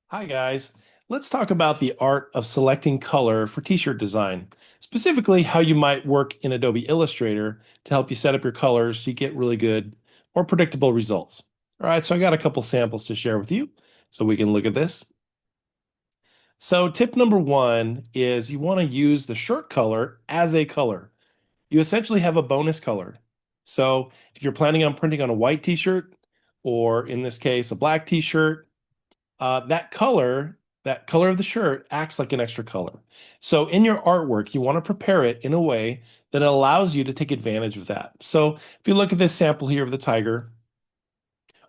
Hi guys, let's talk about the art of selecting color for t-shirt design, specifically how you might work in Adobe Illustrator to help you set up your colors so you get really good or predictable results. All right, so I got a couple samples to share with you so we can look at this. So tip number one is you want to use the shirt color as a color. You essentially have a bonus color. So if you're planning on printing on a white t-shirt, or in this case, a black t-shirt, that color of the shirt acts like an extra color. So in your artwork, you want to prepare it in a way that allows you to take advantage of that. So if you look at this sample here of the tiger,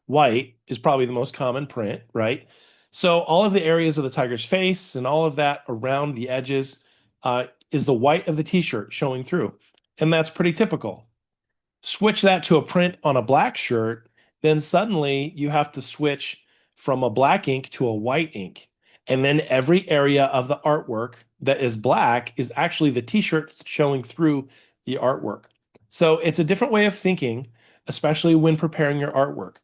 white is probably the most common print, right? So all of the areas of the tiger's face and all of that around the edges is the white of the t-shirt showing through. And that's pretty typical. Switch that to a print on a black shirt, then suddenly you have to switch from a black ink to a white ink. And then every area of the artwork that is black is actually the t-shirt showing through the artwork. So it's a different way of thinking, especially when preparing your artwork.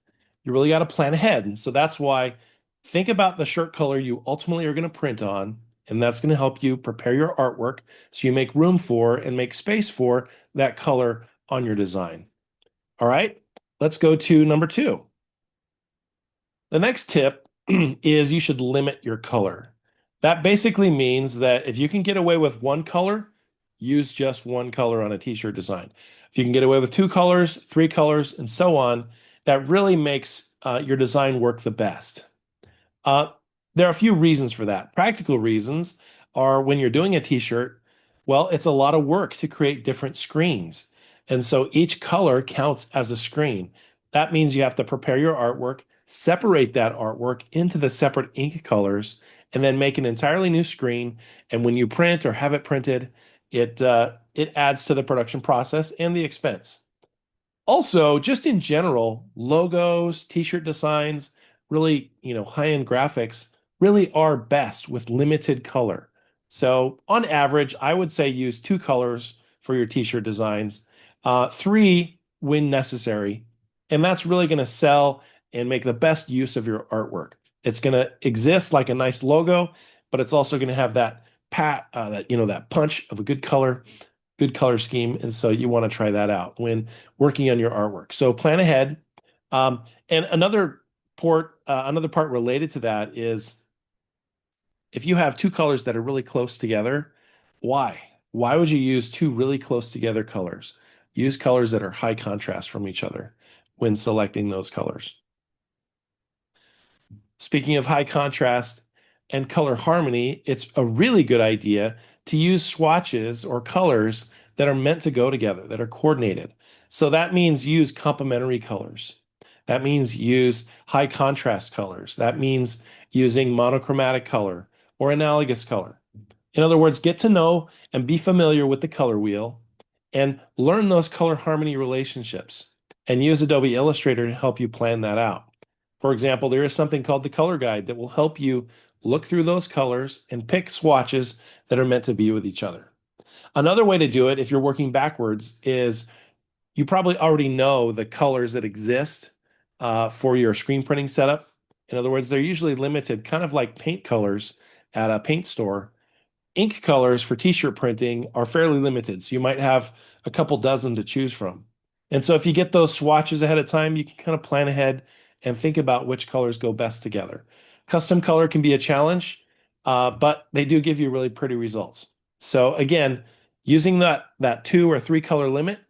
You really got to plan ahead. And so that's why think about the shirt color you ultimately are going to print on, and that's going to help you prepare your artwork so you make room for and make space for that color on your design. All right, let's go to number two. The next tip is you should limit your color. That basically means that if you can get away with one color, use just one color on a t-shirt design. If you can get away with two colors, three colors, and so on, that really makes your design work the best. Uh, there are a few reasons for that. Practical reasons are when you're doing a t-shirt, well, it's a lot of work to create different screens. And so each color counts as a screen. That means you have to prepare your artwork, separate that artwork into the separate ink colors, and then make an entirely new screen. And when you print or have it printed, it adds to the production process and the expense. Also, just in general, logos, t-shirt designs, really, high-end graphics really are best with limited color. So on average, I would say use two colors for your t-shirt designs, three when necessary, and that's really going to sell and make the best use of your artwork. It's going to exist like a nice logo, but it's also going to have that punch of a good color scheme. And so you want to try that out when working on your artwork. So plan ahead. And another part related to that is if you have two colors that are really close together, why? Why would you use two really close together colors? Use colors that are high contrast from each other when selecting those colors. Speaking of high contrast and color harmony, it's a really good idea to use swatches or colors that are meant to go together, that are coordinated. So that means use complementary colors. That means use high contrast colors. That means using monochromatic color or analogous color. In other words, get to know and be familiar with the color wheel and learn those color harmony relationships and use Adobe Illustrator to help you plan that out. For example, there is something called the color guide that will help you look through those colors and pick swatches that are meant to be with each other. Another way to do it, if you're working backwards, is you probably already know the colors that exist for your screen printing setup. In other words, they're usually limited, kind of like paint colors at a paint store. Ink colors for t-shirt printing are fairly limited, so you might have a couple dozen to choose from. And so if you get those swatches ahead of time, you can kind of plan ahead and think about which colors go best together. Custom color can be a challenge, but they do give you really pretty results. So again, using that two or three color limit,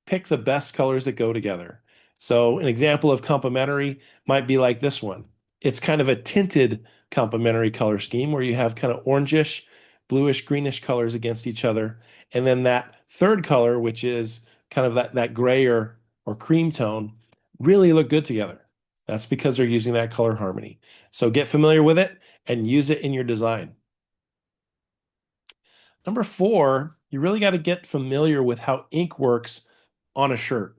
pick the best colors that go together. So an example of complementary might be like this one. It's kind of a tinted complementary color scheme where you have kind of orangish, bluish, greenish colors against each other. And then that third color, which is kind of that gray or cream tone, really look good together. That's because they're using that color harmony. So get familiar with it and use it in your design. Number four, you really got to get familiar with how ink works on a shirt.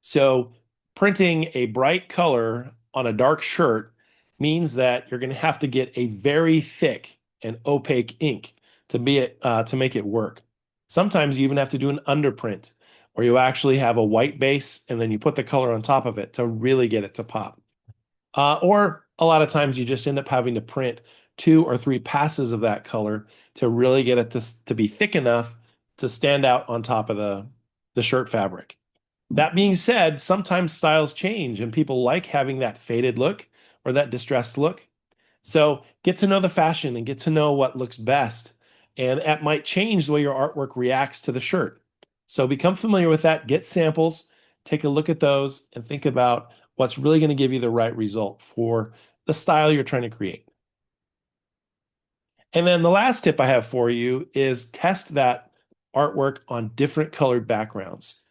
So printing a bright color on a dark shirt means that you're going to have to get a very thick and opaque ink to make it work. Sometimes you even have to do an underprint, where you actually have a white base and then you put the color on top of it to really get it to pop. Or a lot of times you just end up having to print 2 or 3 passes of that color to really get it to be thick enough to stand out on top of the shirt fabric. That being said, sometimes styles change and people like having that faded look or that distressed look. So get to know the fashion and get to know what looks best. And that might change the way your artwork reacts to the shirt. So become familiar with that, get samples, take a look at those, and think about what's really going to give you the right result for the style you're trying to create. And then the last tip I have for you is test that artwork on different colored backgrounds.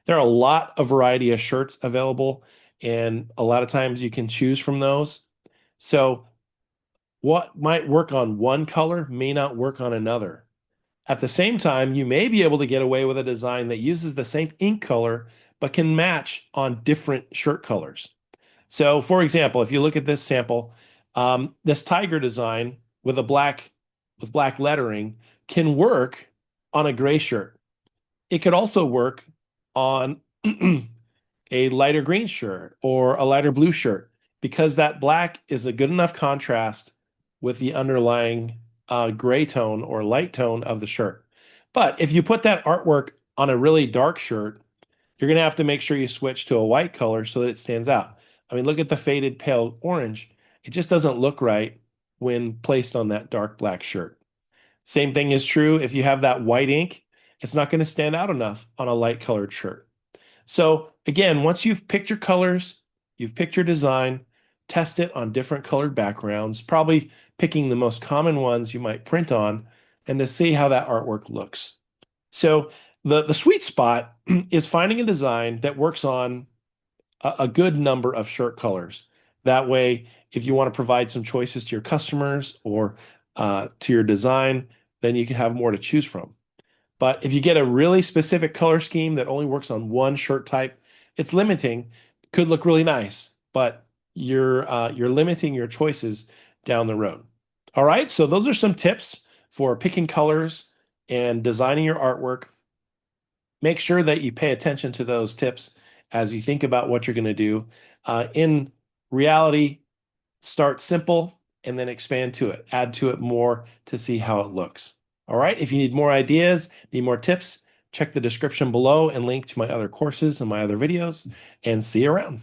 There are a lot of variety of shirts available, and a lot of times you can choose from those. So what might work on one color may not work on another. At the same time, you may be able to get away with a design that uses the same ink color but can match on different shirt colors. So, for example, if you look at this sample, this tiger design with black lettering can work on a gray shirt. It could also work on a lighter green shirt or a lighter blue shirt because that black is a good enough contrast with the underlying gray tone or light tone of the shirt. But if you put that artwork on a really dark shirt, you're going to have to make sure you switch to a white color so that it stands out. I mean, look at the faded pale orange. It just doesn't look right when placed on that dark black shirt. Same thing is true if you have that white ink, it's not going to stand out enough on a light colored shirt. So again, once you've picked your colors, you've picked your design, test it on different colored backgrounds, probably picking the most common ones you might print on, and to see how that artwork looks. So the sweet spot is finding a design that works on a good number of shirt colors. That way, if you want to provide some choices to your customers or to your design, then you can have more to choose from. But if you get a really specific color scheme that only works on one shirt type, it's limiting. Could look really nice, but you're limiting your choices down the road. All right, so those are some tips for picking colors and designing your artwork. Make sure that you pay attention to those tips as you think about what you're going to do. In reality, start simple and then expand to it. Add to it more to see how it looks. All right. If you need more ideas, need more tips, check the description below and link to my other courses and my other videos, and see you around.